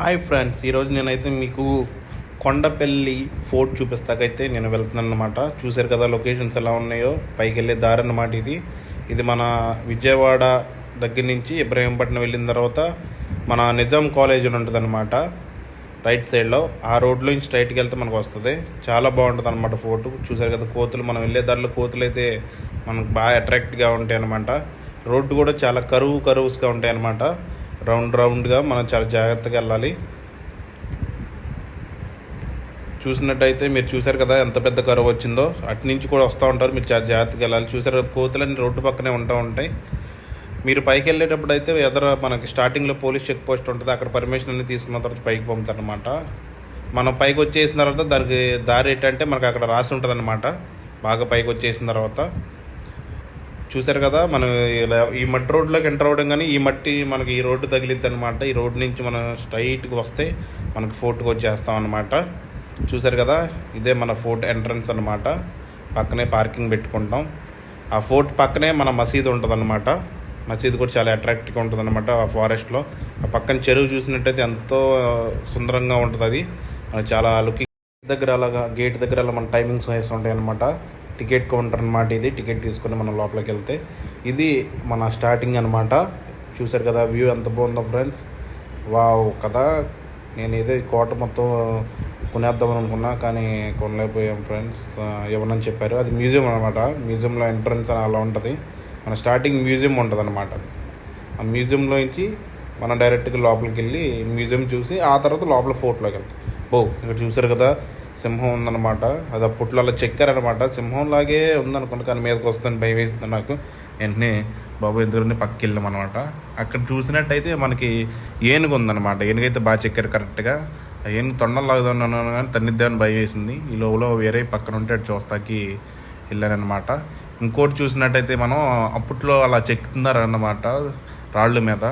Hi friends, ఈరోజు నేనైతే మీకు కొండపల్లి ఫోర్ట్ చూపిస్తాకైతే నేను వెళ్తున్నాను అనమాట. చూశారు కదా లొకేషన్స్ ఎలా ఉన్నాయో, పైకి వెళ్ళే దారి అన్నమాట. ఇది మన విజయవాడ దగ్గర నుంచి ఇబ్రహీంపట్నం వెళ్ళిన తర్వాత మన నిజాం కాలేజ్ అని ఉంటుంది అనమాట. రైట్ సైడ్లో ఆ రోడ్లో నుంచి స్ట్రైట్కి వెళ్తే మనకు వస్తుంది. చాలా బాగుంటుంది అనమాట ఫోర్ట్. చూశారు కదా కోతులు, మనం వెళ్ళే దారిలో కోతులు అయితే మనకు బాగా అట్రాక్ట్గా ఉంటాయి అనమాట. రోడ్డు కూడా చాలా కరువుస్గా ఉంటాయి అనమాట. రౌండ్గా మనం చాలా జాగ్రత్తగా వెళ్ళాలి. చూసినట్టయితే మీరు చూసారు కదా ఎంత పెద్ద కరువు వచ్చిందో. అటు నుంచి కూడా వస్తూ ఉంటారు, మీరు చాలా జాగ్రత్తగా వెళ్ళాలి. చూసారు కదా కోతులన్నీ రోడ్డు పక్కనే ఉంటాయి. మీరు పైకి వెళ్ళేటప్పుడు అయితే మనకి స్టార్టింగ్లో పోలీస్ చెక్ పోస్ట్ ఉంటుంది, అక్కడ పర్మిషన్ అన్ని తీసుకున్న తర్వాత పైకి పంపుతారనమాట. మనం పైకి వచ్చేసిన తర్వాత దానికి దారి ఏంటంటే మనకు అక్కడ రాసి ఉంటుంది అనమాట. బాగా పైకి వచ్చేసిన తర్వాత చూసారు కదా, మనం ఈ మట్టి రోడ్లోకి ఎంటర్ అవ్వడం, కానీ ఈ మట్టి మనకి ఈ రోడ్డు తగిలిద్ది అనమాట. ఈ రోడ్డు నుంచి మనం స్ట్రైట్గా వస్తే మనకి ఫోర్ట్కి వచ్చేస్తాం అనమాట. చూసారు కదా, ఇదే మన ఫోర్ట్ ఎంట్రన్స్ అనమాట. పక్కనే పార్కింగ్ పెట్టుకుంటాం. ఆ ఫోర్ట్ పక్కనే మన మసీదు ఉంటుంది అనమాట. మసీదు కూడా చాలా అట్రాక్టివ్గా ఉంటుంది అనమాట. ఆ ఫారెస్ట్లో ఆ పక్కన చెరువు చూసినట్టయితే ఎంతో సుందరంగా ఉంటుంది. అది చాలా లుకింగ్ దగ్గర అలాగా గేట్ దగ్గర అలా మన టైమింగ్స్ వేసి ఉంటాయి అనమాట. టికెట్ కౌంటర్ అనమాట. ఇది టికెట్ తీసుకొని మనం లోపలికి వెళ్తే ఇది మన స్టార్టింగ్ అనమాట. చూసారు కదా వ్యూ ఎంత బాగుందో ఫ్రెండ్స్. వావ్ కదా, నేను ఏదో ఈ కోట మొత్తం కొనేద్దామని అనుకున్నా, కానీ కొనలేకపోయాం ఫ్రెండ్స్. ఎవరని చెప్పారు, అది మ్యూజియం అనమాట. మ్యూజియంలో ఎంట్రన్స్ అని అలా ఉంటుంది. మన స్టార్టింగ్ మ్యూజియం ఉంటుంది అనమాట. ఆ మ్యూజియంలోంచి మనం డైరెక్ట్గా లోపలికి వెళ్ళి మ్యూజియం చూసి ఆ తర్వాత లోపల ఫోర్ట్లోకి వెళ్తాం. ఇక్కడ చూసారు కదా సింహం ఉందన్నమాట. అది అప్పట్లో అలా చెక్కారనమాట. సింహంలాగే ఉందనుకుంటా, కానీ మీదకి వస్తుంది భయం వేస్తుంది నాకు. వెంటనే బాబు ఎదురుని పక్కకి వెళ్ళాం అనమాట. అక్కడ చూసినట్టయితే మనకి ఏనుగు ఉందన్నమాట. ఏనుగైతే బాగా చెక్కారు కరెక్ట్గా. ఏనుగు తొండలాగుతున్నాను కానీ తన్నిద్దామని భయం వేసింది. ఈ లోపల వేరే పక్కన ఉంటే అటు చూస్తాకి వెళ్ళానమాట. ఇంకోటి చూసినట్టయితే మనం అప్పట్లో అలా చెక్కుతున్నారన్నమాట రాళ్ళ మీద.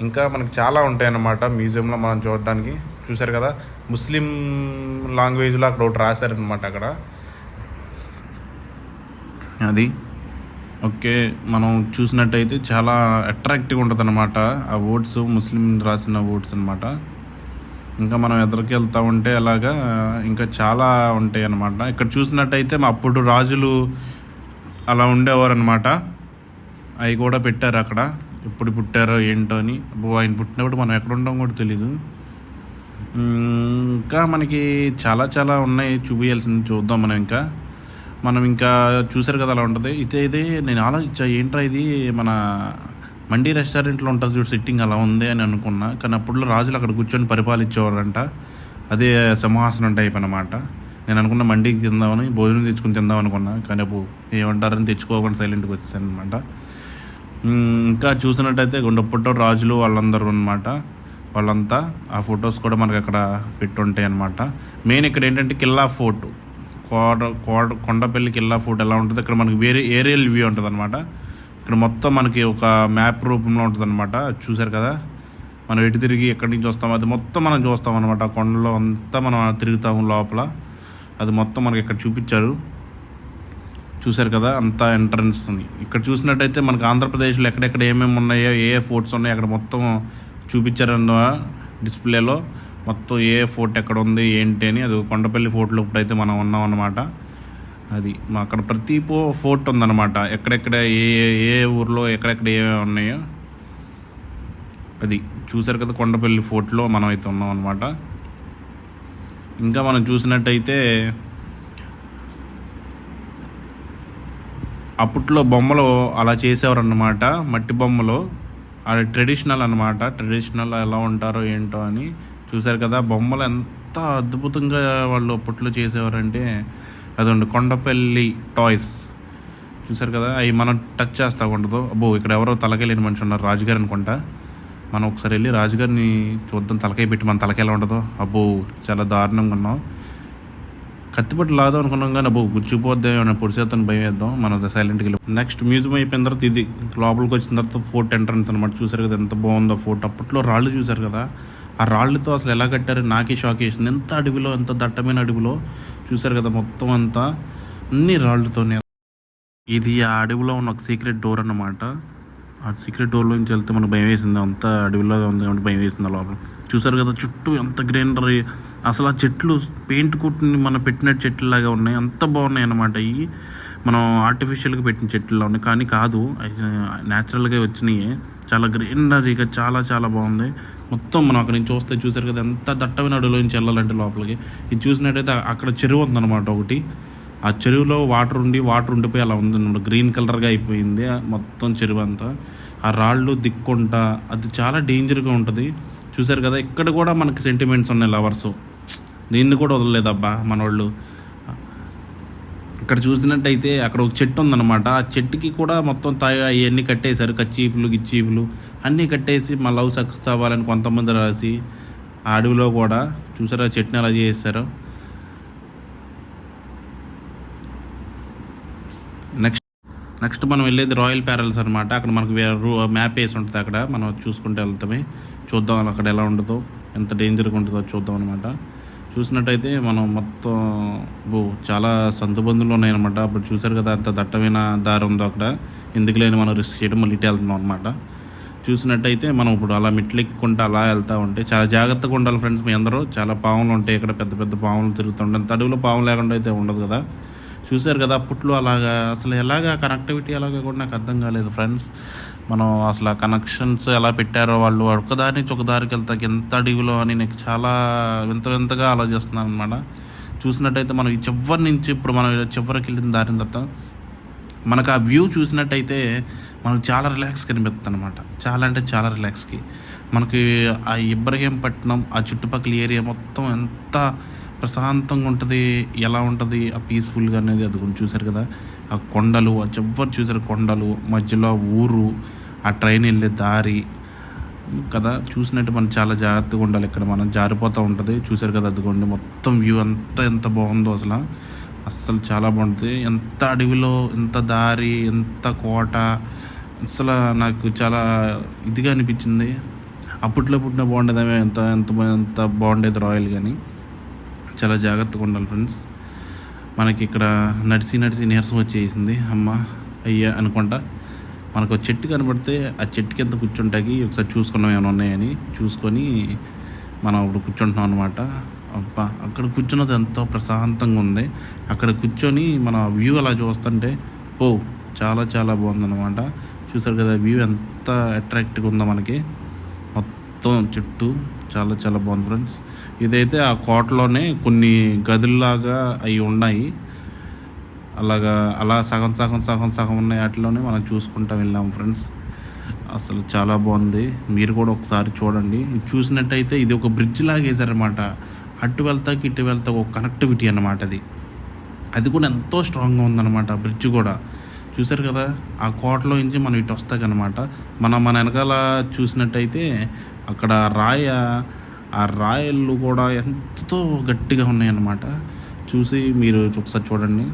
ఇంకా మనకి చాలా ఉంటాయన్నమాట మ్యూజియంలో మనం చూడడానికి. చూసారు కదా ముస్లిం లాంగ్వేజ్లో అక్కడ ఒకటి రాశారనమాట. అక్కడ అది ఓకే, మనం చూసినట్టయితే చాలా అట్రాక్టివ్గా ఉంటుంది అనమాట. ఆ వర్డ్స్ ముస్లిం రాసిన వర్డ్స్ అనమాట. ఇంకా మనం ఎదురుకి వెళ్తూ ఉంటే అలాగా ఇంకా చాలా ఉంటాయి అన్నమాట. ఇక్కడ చూసినట్టయితే అప్పుడు రాజులు అలా ఉండేవారు అనమాట. అవి కూడా పెట్టారు అక్కడ, ఎప్పుడు పుట్టారో ఏంటో అని. ఆయన పుట్టినప్పుడు మనం ఎక్కడ ఉంటాం కూడా తెలీదు. ఇంకా మనకి చాలా ఉన్నాయి చూపించాల్సింది. చూద్దాం మనం ఇంకా చూసారు కదా అలా ఉంటుంది. ఇదే నేను ఆలోచించా, ఏంట్రా ఇది మన మండీ రెస్టారెంట్లో ఉంటుంది చూడు సిట్టింగ్, అలా ఉంది అని అనుకున్నా. కానీ అప్పట్లో రాజులు అక్కడ కూర్చొని పరిపాలించేవారంట. అదే సింహాసనం టైప్ అనమాట. నేను అనుకున్న మండీకి తిందామని, భోజనం తెచ్చుకుని తిందాం అనుకున్నా, కానీ అప్పుడు ఏమంటారని తెచ్చుకోకుండా సైలెంట్గా వచ్చేసాను అనమాట. ఇంకా చూసినట్టయితే గుండెప్పట్లో రాజులు వాళ్ళందరూ అనమాట. వాళ్ళంతా ఆ ఫొటోస్ కూడా మనకి అక్కడ పెట్టుంటాయి అనమాట. మెయిన్ ఇక్కడ ఏంటంటే కిల్లా ఫోర్ట్, కొండపల్లి కిల్లా ఫోర్ట్ ఎలా ఉంటుంది, ఇక్కడ మనకి వేరే ఏరియల్ వ్యూ ఉంటుంది అనమాట. ఇక్కడ మొత్తం మనకి ఒక మ్యాప్ రూపంలో ఉంటుంది అనమాట. చూసారు కదా, మనం ఎటు తిరిగి ఎక్కడి నుంచి వస్తామో అది మొత్తం మనం చూస్తాం అనమాట. కొండలో అంతా మనం తిరుగుతాము లోపల. అది మొత్తం మనకి ఇక్కడ చూపించారు. చూసారు కదా అంతా ఎంట్రన్స్. ఇక్కడ చూసినట్టయితే మనకు ఆంధ్రప్రదేశ్లో ఎక్కడెక్కడ ఏమేమి ఉన్నాయో, ఏ ఫోర్ట్స్ ఉన్నాయో అక్కడ మొత్తం చూపించారన్న డిస్ప్లేలో. మొత్తం ఏ ఫోర్ట్ ఎక్కడ ఉంది ఏంటి అని. అది కొండపల్లి ఫోర్ట్లో ఇప్పుడైతే మనం ఉన్నాం అన్నమాట. అది అక్కడ ప్రతి ఫోర్ట్ ఉందన్నమాట. ఎక్కడెక్కడ ఏ ఊర్లో ఎక్కడెక్కడ ఏమేమి ఉన్నాయో అది చూసారు కదా. కొండపల్లి ఫోర్ట్లో మనం అయితే ఉన్నాం అన్నమాట. ఇంకా మనం చూసినట్టయితే అప్పట్లో బొమ్మలు అలా చేసేవారన్నమాట, మట్టి బొమ్మలు. అది ట్రెడిషనల్ అనమాట. ట్రెడిషనల్ ఎలా ఉంటారో ఏంటో అని. చూసారు కదా బొమ్మలు ఎంత అద్భుతంగా వాళ్ళు అప్పట్లో చేసేవారంటే అదండి కొండపల్లి టాయ్స్. చూసారు కదా, అవి మనం టచ్ చేస్తా ఉండదు. ఇక్కడ ఎవరో తలకాయలేని మనిషి ఉన్నారు, రాజుగారు అనుకుంటా. మనం ఒకసారి వెళ్ళి రాజుగారిని చూద్దాం, తలకాయ పెట్టి మన తలకాయ ఎలా ఉంటుందో. చాలా దారుణంగా ఉన్నాం. కత్తిపట్టు లాదో అనుకున్నాం, కానీ గుచ్చిపోద్దే పొడిచేద్దాం భయం వేద్దాం. మనం సైలెంట్గా వెళ్ళి నెక్స్ట్ మ్యూజియం అయిపోయిన తర్వాత ఇది లోపలికి వచ్చిన తర్వాత ఫోర్ట్ ఎంట్రన్స్ అనమాట. చూసారు కదా ఎంత బాగుందో ఫోర్ట్. అప్పట్లో రాళ్ళు చూసారు కదా, ఆ రాళ్ళతో అసలు ఎలా కట్టారు నాకే షాక్ వేసింది. ఎంత అడవిలో, ఎంత దట్టమైన అడవిలో. చూసారు కదా మొత్తం అంతా అన్ని రాళ్ళతోనే. ఇది ఆ అడవిలో ఉన్న ఒక సీక్రెట్ డోర్ అన్నమాట. ఆ సీక్రెట్ డోర్లో నుంచి వెళ్తే మనకు భయం వేసింది. అంతా అడవిలో ఉంది కాబట్టి భయం వేసింది లోపల. చూసారు కదా చుట్టూ ఎంత గ్రీనరీ, అసలు ఆ చెట్లు పెయింట్ కొట్టుని మనం పెట్టిన చెట్లులాగా ఉన్నాయి, అంత బాగున్నాయి అన్నమాట. ఇవి మనం ఆర్టిఫిషియల్గా పెట్టిన చెట్లులా ఉన్నాయి, కానీ కాదు, న్యాచురల్గా వచ్చినాయి. చాలా గ్రీనరీగా చాలా చాలా బాగుంది మొత్తం. మనం అక్కడి నుంచి చూస్తే చూసారు కదా ఎంత దట్టమైన అడవిలో నుంచి వెళ్ళాలంటే లోపలికి. ఇది చూసినట్టయితే అక్కడ చెరువు ఉందన్నమాట ఒకటి. ఆ చెరువులో వాటర్ ఉండిపోయి అలా ఉందన్నమాట, గ్రీన్ కలర్గా అయిపోయింది మొత్తం చెరువు అంతా. ఆ రాళ్ళు దిక్కుంటా అది చాలా డేంజర్గా ఉంటుంది. చూసారు కదా ఇక్కడ కూడా మనకి సెంటిమెంట్స్ ఉన్నాయి, లవర్స్ దీన్ని కూడా వదలలేదబ్బా మనోళ్ళు. ఇక్కడ చూసినట్టయితే అక్కడ ఒక చెట్టు ఉందన్నమాట, ఆ చెట్టుకి కూడా మొత్తం అవన్నీ కట్టేశారు, కచ్చీపులు గిచ్చీపులు అన్నీ కట్టేసి మా లవ్ సక్సెస్ అవ్వాలని కొంతమంది రాసి ఆ అడవిలో కూడా చూసారా చెట్టుని అలా చేశారు. నెక్స్ట్ మనం వెళ్ళేది రాయల్ ప్యారల్స్ అనమాట. అక్కడ మనకు మ్యాప్ వేసి ఉంటుంది, అక్కడ మనం చూసుకుంటే వెళ్తామే. చూద్దాం అక్కడ ఎలా ఉంటుందో, ఎంత డేంజర్గా ఉంటుందో చూద్దాం అనమాట. చూసినట్టయితే మనం మొత్తం చాలా సందుబందులు ఉన్నాయన్నమాట. అప్పుడు చూసారు కదా అంత దట్టమైన దారి ఉందో అక్కడ, ఎందుకు లేని మనం రిస్క్ చేయడం మళ్ళీ ఇటు వెళ్తున్నాం అనమాట. చూసినట్టయితే మనం ఇప్పుడు అలా మెట్లెక్కుంటూ అలా వెళ్తూ ఉంటే చాలా జాగ్రత్తగా ఉండాలి ఫ్రెండ్స్. మీ అందరూ చాలా పాములు ఉంటాయి ఇక్కడ, పెద్ద పెద్ద పాములు తిరుగుతుంటాయి. అడవిలో పాము లేకుండా అయితే ఉండదు కదా. చూసారు కదా అప్పట్లో అలాగా, అసలు ఎలాగా కనెక్టివిటీ ఎలాగా కూడా నాకు అర్థం కాలేదు ఫ్రెండ్స్. మనం అసలు ఆ కనెక్షన్స్ ఎలా పెట్టారో వాళ్ళు, ఒక్కదారి నుంచి ఒక దారికి వెళ్తాకి ఎంత అడవిలో అని నాకు చాలా వింతగా ఆలోచిస్తున్నాను అనమాట. చూసినట్టయితే మనం ఈ చివరి నుంచి ఇప్పుడు మనం చివరికి వెళ్ళిన దారిన తర్వాత మనకు ఆ వ్యూ చూసినట్టయితే మనకు చాలా రిలాక్స్ కనిపిస్తుంది అనమాట. చాలా అంటే చాలా రిలాక్స్కి మనకి ఆ ఇబ్రహీంపట్నం ఆ చుట్టుపక్కల ఏరియా మొత్తం ఎంత ప్రశాంతంగా ఉంటుంది, ఎలా ఉంటుంది ఆ పీస్ఫుల్గా అనేది అది కొంచెం చూసారు కదా. ఆ కొండలు, ఆ చివరి చూసారు కొండలు, మధ్యలో ఊరు, ఆ ట్రైన్ వెళ్ళే దారి కదా. చూసినట్టు మనం చాలా జాగ్రత్తగా ఉండాలి, ఇక్కడ మనం జారిపోతూ ఉంటుంది. చూసారు కదా అదిగోండి మొత్తం వ్యూ అంతా ఎంత బాగుందో అసలు చాలా బాగుంటుంది. ఎంత అడవిలో ఎంత దారి, ఎంత కోట, అసలు నాకు చాలా ఇదిగా అనిపించింది. అప్పట్లో పుట్టిన బాగుండేదేమో, ఎంత ఎంత ఎంత బాగుండేది రాయల్. కానీ చాలా జాగ్రత్తగా ఉండాలి ఫ్రెండ్స్. మనకి ఇక్కడ నడిచి నీరసం వచ్చేసింది, అమ్మ అయ్యా అనుకుంటా. మనకు చెట్టు కనబడితే ఆ చెట్టు కింద కూర్చుంటాకి ఒకసారి చూసుకున్నాం ఏమైనా ఉన్నాయని చూసుకొని మనం ఇప్పుడు కూర్చుంటున్నాం అనమాట. అబ్బా అక్కడ కూర్చున్నది ఎంతో ప్రశాంతంగా ఉంది. అక్కడ కూర్చొని మన వ్యూ అలా చూస్తుంటే చాలా చాలా బాగుందన్నమాట. చూసారు కదా వ్యూ ఎంత అట్రాక్టివ్గా ఉందో మనకి, మొత్తం చుట్టూ చాలా చాలా బాగుంది ఫ్రెండ్స్. ఇదైతే ఆ కోటలోనే కొన్ని గదుల్లాగా అవి ఉన్నాయి, అలా సగం ఉన్నాయి. వాటిలోనే మనం చూసుకుంటూ వెళ్ళాము ఫ్రెండ్స్. అసలు చాలా బాగుంది, మీరు కూడా ఒకసారి చూడండి. చూసినట్టయితే ఇది ఒక బ్రిడ్జ్ లాగా వేసారనమాట, అటు వెళ్తాకి ఇటు వెళ్తా ఒక కనెక్టివిటీ అన్నమాట. అది కూడా ఎంతో స్ట్రాంగ్గా ఉందన్నమాట ఆ బ్రిడ్జ్ కూడా. చూసారు కదా ఆ కోటలో నుంచి మనం ఇటు వస్తాకనమాట. మన వెనకాల చూసినట్టయితే అక్కడ ఆ రాయళ్ళు కూడా ఎంతో గట్టిగా ఉన్నాయన్నమాట. చూసి మీరు ఒకసారి చూడండి.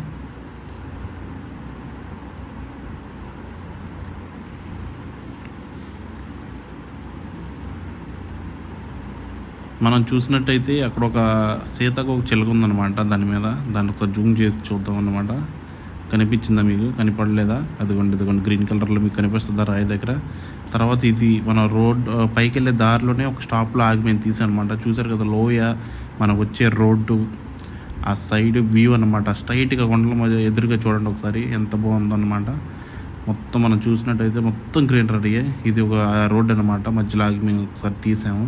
మనం చూసినట్టయితే అక్కడ ఒక సీతకు ఒక చిలుక ఉందన్నమాట, దాన్ని ఒక జూమ్ చేసి చూద్దాం అన్నమాట. కనిపించిందా మీకు? కనిపడలేదా? అదిగోండి గ్రీన్ కలర్లో మీకు కనిపిస్తుందా రాయి దగ్గర. తర్వాత ఇది మన రోడ్ పైకి వెళ్ళే దారిలోనే ఒక స్టాప్లో ఆగి మేము తీసానమాట. చూసారు కదా లోయ, మనకు వచ్చే రోడ్డు, ఆ సైడ్ వ్యూ అనమాట. స్ట్రైట్గా కొండల మధ్య ఎదురుగా చూడండి ఒకసారి, ఎంత బాగుందన్నమాట. మొత్తం మనం చూసినట్టయితే మొత్తం గ్రీనరీయే. ఇది ఒక రోడ్ అనమాట, మధ్యలో ఆగి మేము ఒకసారి తీసాము.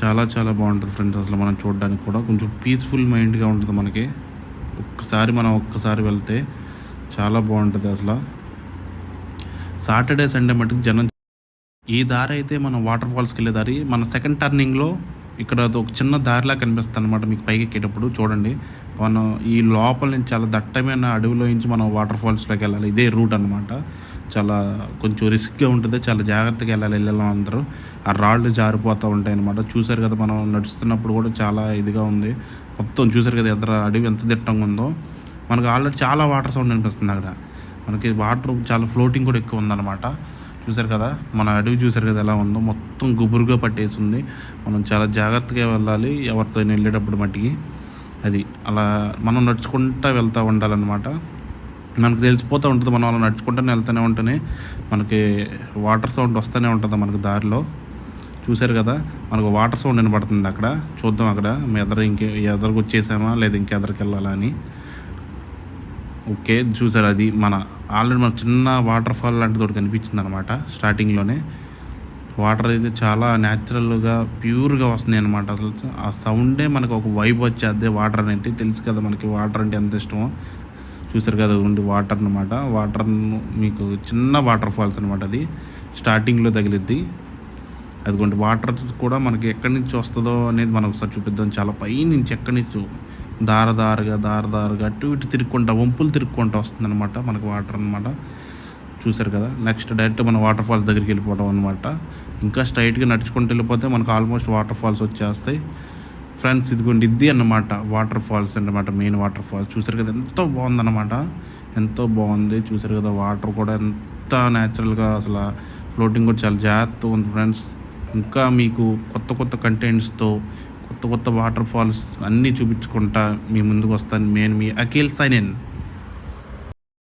చాలా చాలా బాగుంటుంది ఫ్రెండ్స్. అసలు మనం చూడడానికి కూడా కొంచెం పీస్ఫుల్ మైండ్గా ఉంటుంది మనకి. ఒక్కసారి వెళ్తే చాలా బాగుంటుంది అసలు. సాటర్డే సండే మటుకు జనం. ఈ దారి అయితే మనం వాటర్ ఫాల్స్కి వెళ్ళే దారి. మన సెకండ్ టర్నింగ్లో ఇక్కడ ఒక చిన్న దారిలా కనిపిస్తుంది అనమాట మీకు పైకి ఎక్కేటప్పుడు. చూడండి, మనం ఈ లోపల నుంచి చాలా దట్టమైన అడవిలో నుంచి మనం వాటర్ ఫాల్స్లోకి వెళ్ళాలి. ఇదే రూట్ అనమాట. చాలా కొంచెం రిస్క్గా ఉంటుంది, చాలా జాగ్రత్తగా వెళ్ళాలి అందరూ. ఆ రాళ్ళు జారిపోతూ ఉంటాయి అనమాట. చూసారు కదా మనం నడుస్తున్నప్పుడు కూడా చాలా ఇదిగా ఉంది. మొత్తం చూసారు కదా ఎదురు అడవి ఎంత దిట్టంగా ఉందో. మనకు ఆల్రెడీ చాలా వాటర్ సౌండ్ అనిపిస్తుంది అక్కడ. మనకి వాటర్ చాలా ఫ్లోటింగ్ కూడా ఎక్కువ ఉందన్నమాట. చూసారు కదా మన అడవి, చూసారు కదా ఎలా ఉందో, మొత్తం గుబురుగా పట్టేసి ఉంది. మనం చాలా జాగ్రత్తగా వెళ్ళాలి ఎవరితో వెళ్ళేటప్పుడు మట్టికి. అది అలా మనం నడుచుకుంటూ వెళ్తూ ఉండాలన్నమాట. మనకు తెలిసిపోతూ ఉంటుంది, మనం అలా నడుచుకుంటూనే వెళ్తూనే ఉంటేనే మనకి వాటర్ సౌండ్ వస్తూనే ఉంటుంది మనకు దారిలో. చూశారు కదా, మనకు వాటర్ సౌండ్ వినపడుతుంది అక్కడ. చూద్దాం అక్కడ ఎదరికి వచ్చేసామా లేదా ఇంకెదరికి వెళ్ళాలా అని. ఓకే, చూసారు అది ఆల్రెడీ మన చిన్న వాటర్ ఫాల్ లాంటిది ఒకటి కనిపించింది అనమాట. స్టార్టింగ్లోనే వాటర్ అయితే చాలా న్యాచురల్గా ప్యూర్గా వస్తుంది అనమాట. అసలు ఆ సౌండే మనకు ఒక వైబ్ వచ్చేది. వాటర్ అంటే తెలుసు కదా మనకి, వాటర్ అంటే ఎంత ఇష్టమో. చూసారు కదా ఉండి వాటర్ అనమాట. వాటర్ మీకు చిన్న వాటర్ ఫాల్స్ అనమాట. అది స్టార్టింగ్లో తగిలిద్ది. అదిగోండి వాటర్ కూడా మనకి ఎక్కడి నుంచి వస్తుందో అనేది మనం ఒకసారి చూపిద్దాం. చాలా పై నుంచి ఎక్కడి నుంచి దారదారుగా అటు ఇటు తిరుక్కుంటా, వంపులు తిరుక్కుంటూ వస్తుంది అనమాట మనకు వాటర్ అనమాట. చూసారు కదా, నెక్స్ట్ డైరెక్ట్ మన వాటర్ ఫాల్స్ దగ్గరికి వెళ్ళిపోవడం అనమాట. ఇంకా స్ట్రైట్గా నడుచుకుంటూ వెళ్ళిపోతే మనకు ఆల్మోస్ట్ వాటర్ ఫాల్స్ వచ్చేస్తాయి ఫ్రెండ్స్. ఇదిగోండి ఇది అన్నమాట వాటర్ ఫాల్స్ అన్నమాట, మెయిన్ వాటర్ ఫాల్స్. చూసారు కదా ఎంతో బాగుందన్నమాట, ఎంతో బాగుంది. చూసారు కదా వాటర్ కూడా ఎంత న్యాచురల్గా, అసలు ఫ్లోటింగ్ కూడా చాలా జాగ్రత్తగా ఉంది ఫ్రెండ్స్. ఇంకా మీకు కొత్త కంటెంట్స్తో కొత్త వాటర్ ఫాల్స్ అన్నీ చూపించుకుంటా మీ ముందుకు వస్తాను. నేను మీ అఖిల్ సైన్ ఇన్.